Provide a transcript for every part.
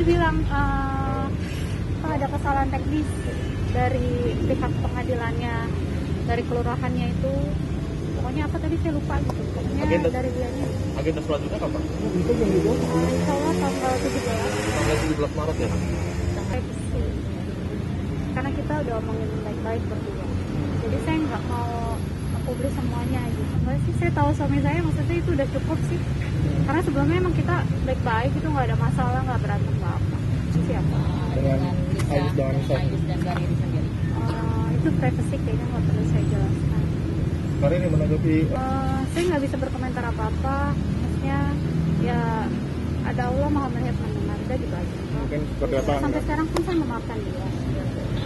dia bilang ada kesalahan teknis dari pihak pengadilannya, dari kelurahannya itu. Pokoknya apa tadi saya lupa gitu. Pokoknya agenda, dari dianya. Agenda selanjutnya kapan? Insya Allah tanggal 17. Tanggal 17 Maret ya? Revisi. Karena kita udah omongin baik-baik berdua. Jadi saya nggak mau publis semuanya gitu. Enggak sih, saya tahu suami saya, maksudnya itu udah cukup sih. Karena sebelumnya emang kita baik-baik gitu, nggak ada masalah, nggak berantem apa. Siapa? Dengan Ais dan Gari sendiri. Itu privacy kayaknya nggak perlu saya jelaskan. Hari ini menanggapi saya nggak bisa berkomentar apa-apa, maksudnya ya ada Allah Maha melihat mendengar, udah gitu aja. Mungkin seperti apa? Sampai sekarang pun saya memaafkan dia.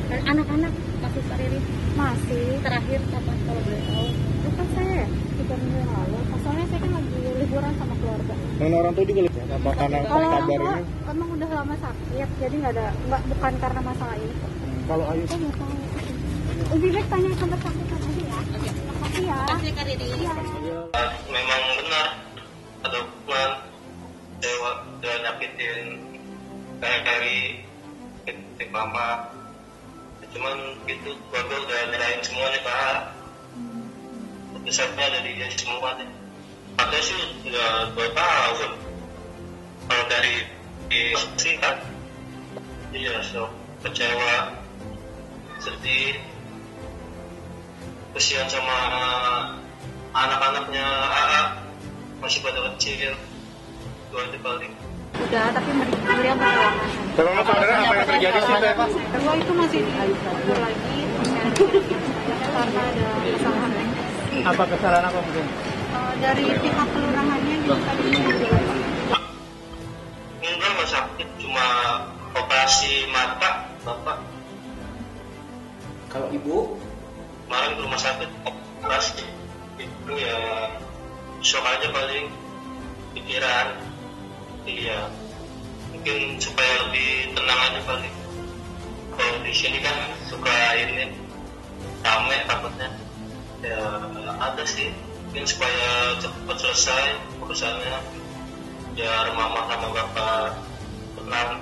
Dan anak-anak masih Riri masih. Terakhir kapan kalau boleh tahu? Bukan saya ya, 3 minggu yang lalu. Soalnya saya kan lagi liburan sama keluarga. Dengan orang tua juga lihat apa karena kalau kabar orang tua, ini? emang udah lama sakit, jadi bukan karena masalah ini. Kalau Ayu? Saya nggak tahu. Lebih baik tanya sampai sakit aja ya. Makasih ya. Makasih Kak Riri. Memang benar ada hubungan dewa dan nyakitin kayak Kari, nyakitin mama. Cuman gitu keluarga udah nyerahin semua nih Pak. Putusannya dari dia semua nih. Katanya sih udah 2 tahun. Kalau dari sih kan, iya so kecewa, sedih, kesian sama anak-anaknya AA masih pada kecil, itu aja paling. Udah, tapi meriam berhalangan. Memang saudara apa yang terjadi sih? Kedua itu masih diatur lagi karena ada kesalahan teknis. Apa kesalahan apa mungkin? Dari pihak kelurahannya gitu tadi. Enggak, nggak sakit, cuma operasi mata, Bapak. Kalau ibu? Kemarin ke rumah sakit operasi itu ya shock aja paling, pikiran. Iya, mungkin supaya lebih tenang aja paling. Kalau di sini kan suka ini rame takutnya. Ya ada sih, mungkin supaya cepat selesai urusannya, biar mama sama bapak tenang.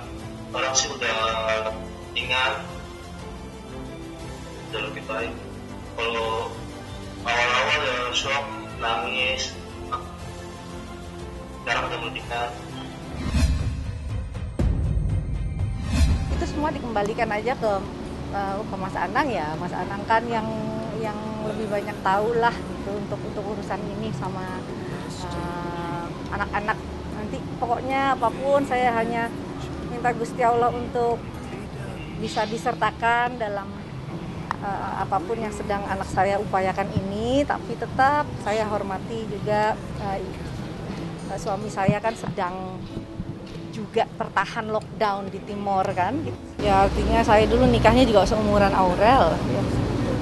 Orang sih udah ingat, udah lebih baik. Kalau awal-awal ya shock, nangis, sekarang udah mendingan. Itu semua dikembalikan aja ke Mas Anang ya. Mas Anang kan yang lebih banyak tahu lah gitu untuk urusan ini sama anak-anak. Nanti pokoknya apapun saya hanya minta Gusti Allah untuk bisa disertakan dalam apapun yang sedang anak saya upayakan ini, tapi tetap saya hormati juga suami saya kan sedang juga bertahan lockdown di Timor kan. Ya artinya saya dulu nikahnya juga seumuran Aurel. Ya,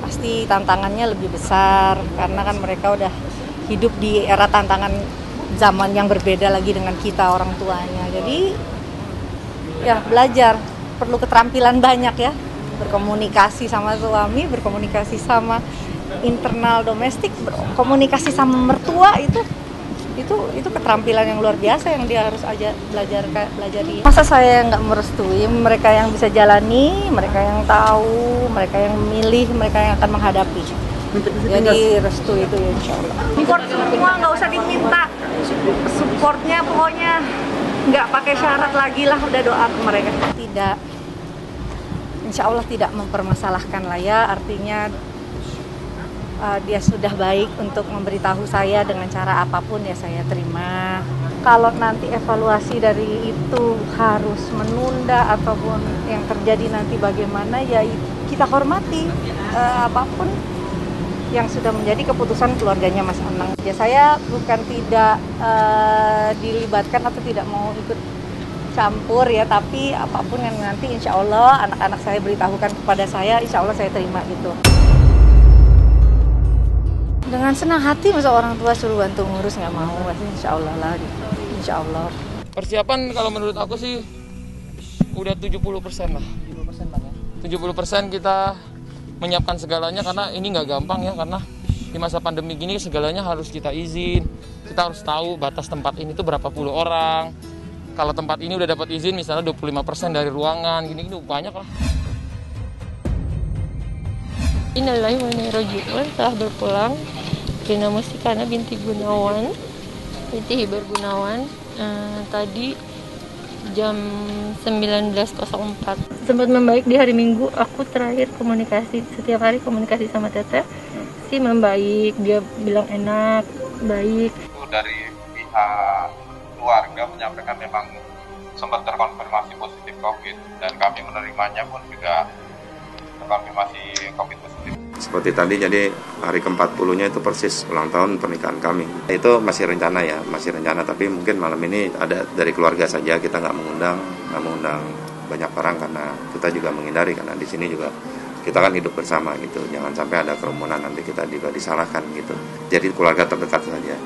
pasti tantangannya lebih besar karena kan mereka udah hidup di era tantangan zaman yang berbeda lagi dengan kita orang tuanya. Jadi ya belajar, perlu keterampilan banyak ya. Berkomunikasi sama suami, berkomunikasi sama internal domestik, berkomunikasi sama mertua itu keterampilan yang luar biasa yang dia harus aja pelajari. Masa saya nggak merestui? Mereka yang bisa jalani, mereka yang tahu, mereka yang memilih, mereka yang akan menghadapi. Jadi restu itu ya insya Allah. Support semua, nggak usah diminta. Supportnya pokoknya nggak pakai syarat lagi lah, udah doa ke mereka. Tidak, insya Allah tidak mempermasalahkan lah ya, artinya dia sudah baik untuk memberitahu saya dengan cara apapun ya saya terima. Kalau nanti evaluasi dari itu harus menunda ataupun yang terjadi nanti bagaimana ya kita hormati apapun yang sudah menjadi keputusan keluarganya Mas Anang. Ya saya bukan tidak dilibatkan atau tidak mau ikut campur ya, tapi apapun yang nanti insya Allah anak-anak saya beritahukan kepada saya, insya Allah saya terima gitu. Dengan senang hati masa orang tua suruh bantu ngurus, nggak mau, pasti insya Allah lah gitu. Insya Allah. Persiapan kalau menurut aku sih udah 70% lah. 70% Bang ya? 70% kita menyiapkan segalanya karena ini nggak gampang ya, karena di masa pandemi gini segalanya harus kita izin. Kita harus tahu batas tempat ini tuh berapa puluh orang. kalau tempat ini udah dapat izin misalnya 25% dari ruangan, gini-gini banyak lah. Innalillahi wa inna ilaihi raji'un. Telah berpulang Rina Mustikana binti Hibar Gunawan tadi jam 19.04. Sempat membaik di hari Minggu. Aku terakhir komunikasi, setiap hari komunikasi sama Teteh sih membaik. Dia bilang enak, baik. Dari pihak keluarga menyampaikan memang sempat terkonfirmasi positif COVID dan kami menerimanya pun juga terkonfirmasi COVID positif. Seperti tadi, jadi hari ke-40-nya itu persis ulang tahun pernikahan kami. Itu masih rencana ya, masih rencana, tapi mungkin malam ini ada dari keluarga saja, kita nggak mengundang banyak orang karena kita juga menghindari, karena di sini juga kita kan hidup bersama gitu, jangan sampai ada kerumunan nanti kita juga disalahkan gitu. Jadi keluarga terdekat saja.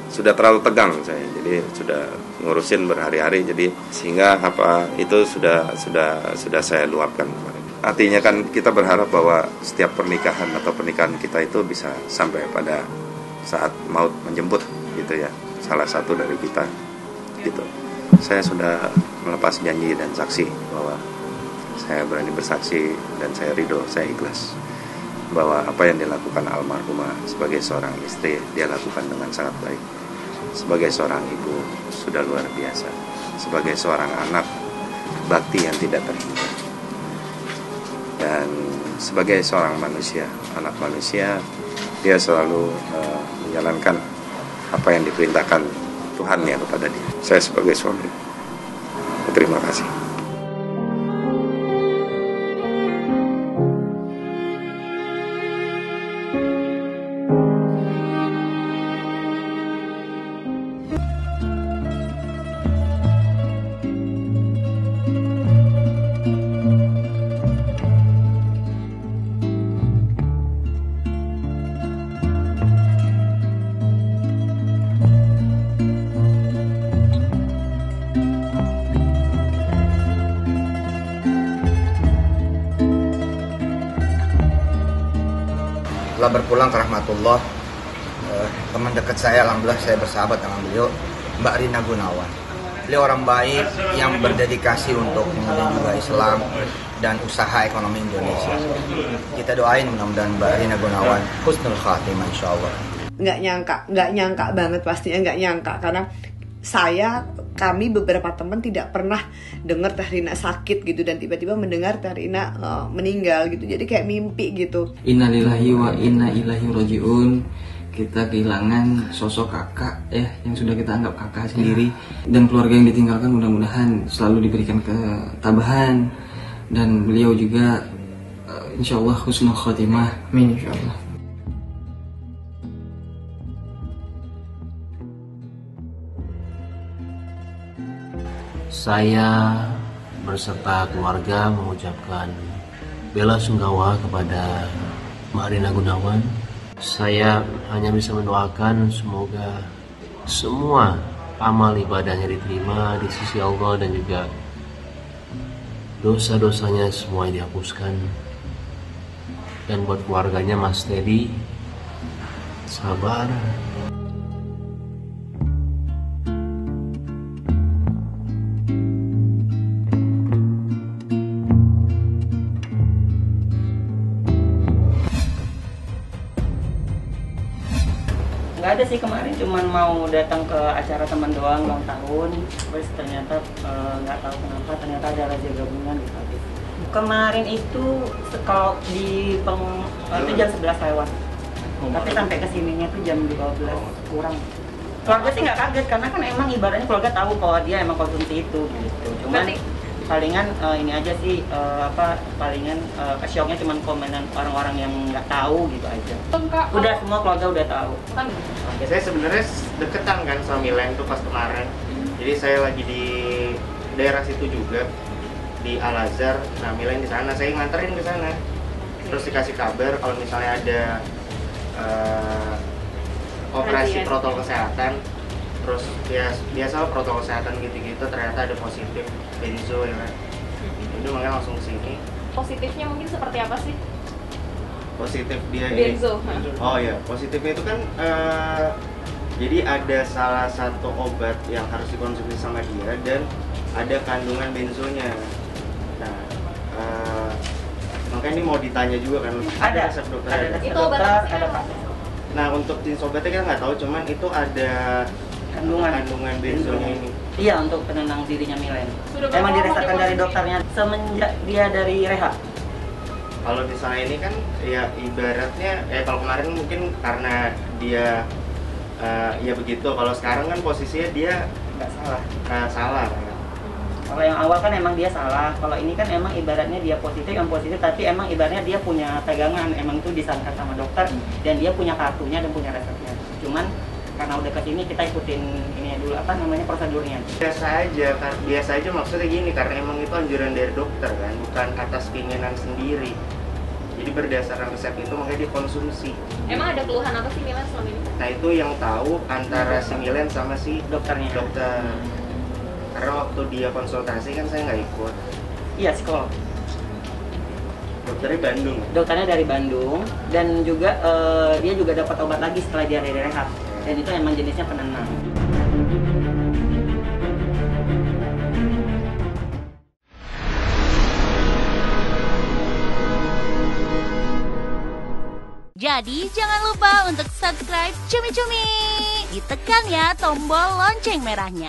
Sudah terlalu tegang saya, jadi sudah ngurusin berhari-hari, jadi sehingga apa itu sudah saya luapkan. Artinya kan kita berharap bahwa setiap pernikahan atau pernikahan kita itu bisa sampai pada saat maut menjemput gitu ya, salah satu dari kita gitu. Saya sudah melepas janji dan saksi bahwa saya berani bersaksi dan saya ridho, saya ikhlas bahwa apa yang dilakukan almarhumah sebagai seorang istri dia lakukan dengan sangat baik. Sebagai seorang ibu sudah luar biasa. Sebagai seorang anak bakti yang tidak terhingga. Dan sebagai seorang manusia, anak manusia, dia selalu menjalankan apa yang diperintahkan Tuhan ya kepada dia. Saya sebagai suami, terima kasih. Setelah berpulang ke rahmatullah, teman dekat saya, alhamdulillah saya bersahabat dengan beliau, Mbak Rina Gunawan. Beliau orang baik yang berdedikasi untuk kemudian juga Islam dan usaha ekonomi Indonesia. Kita doain mudah-mudahan Mbak Rina Gunawan husnul khatimah insyaallah. Nggak nyangka banget, pastinya nggak nyangka, karena kami beberapa teman tidak pernah dengar Teh Rina sakit gitu, dan tiba-tiba mendengar Teh Rina meninggal gitu, jadi kayak mimpi gitu. Innalillahi wa inna ilaihi raji'un. Kita kehilangan sosok kakak yang sudah kita anggap kakak sendiri, dan keluarga yang ditinggalkan mudah-mudahan selalu diberikan ketabahan, dan beliau juga insyaallah husnul khotimah. Amin insyaallah. Saya berserta keluarga mengucapkan bela sungkawa kepada Mbak Rina Gunawan. Saya hanya bisa mendoakan semoga semua amal ibadahnya diterima di sisi Allah, dan juga dosa-dosanya semua dihapuskan. Dan buat keluarganya Mas Teddy, sabar. Nggak ada sih kemarin, cuman mau datang ke acara teman doang ulang tahun, terus ternyata nggak tahu kenapa ternyata ada razia gabungan gitu. Kemarin itu kalau di itu jam 11 lewat, tapi sampai kesininya tuh jam 12 kurang. Keluarga sih nggak kaget karena kan emang ibaratnya keluarga tahu bahwa dia emang konsumsi itu gitu. Cuman palingan ini aja sih palingan shocknya cuman komenan orang-orang yang nggak tahu gitu aja. Udah semua keluarga udah tahu. Saya sebenarnya deketan kan sama Milen tuh pas kemarin. Jadi saya lagi di daerah situ juga di Al Azhar. Nah Milen di sana, saya nganterin ke sana. Terus dikasih kabar kalau misalnya ada operasi protokol kesehatan. Terus ya biasa protokol kesehatan gitu-gitu ternyata ada positif benzo ya kan. Jadi makanya langsung kesini. Positifnya mungkin seperti apa sih? Positif dia benzo. Oh ya, positifnya itu kan Jadi ada salah satu obat yang harus dikonsumsi sama dia dan ada kandungan benzonya. Nah, makanya ini mau ditanya juga kan. Ada resep dokter. Ada resep dokter, ada Pak. Nah, untuk jenis obatnya kita nggak tahu, cuman itu ada kandungan benzonya ini. Iya, untuk penenang dirinya Milen. Emang diresepkan dari dokternya semenjak dia dari rehab. Kalau misalnya ini kan ya ibaratnya, kalau kemarin mungkin karena dia ya begitu. Kalau sekarang kan posisinya dia nggak salah. Salah. Kalau yang awal kan emang dia salah. Kalau ini kan emang ibaratnya dia positif, tapi emang ibaratnya dia punya pegangan. Emang itu disarankan sama dokter dan dia punya kartunya dan punya resepnya. Cuman karena udah kesini kita ikutin ini dulu prosedurnya. Biasa aja maksudnya gini, karena emang itu anjuran dari dokter kan, bukan atas keinginan sendiri. Jadi berdasarkan resep itu makanya dikonsumsi. Emang ada keluhan apa sih Milen selama ini? Nah itu yang tahu antara si Milen sama si dokternya. Karena waktu dia konsultasi kan saya nggak ikut. Iya, psikolog. Dokternya Bandung. Dokternya dari Bandung dan juga dia juga dapat obat lagi setelah dia dari rehab. Dan itu emang jenisnya penenang. Jadi jangan lupa untuk subscribe Cumi Cumi. Ditekan ya tombol lonceng merahnya.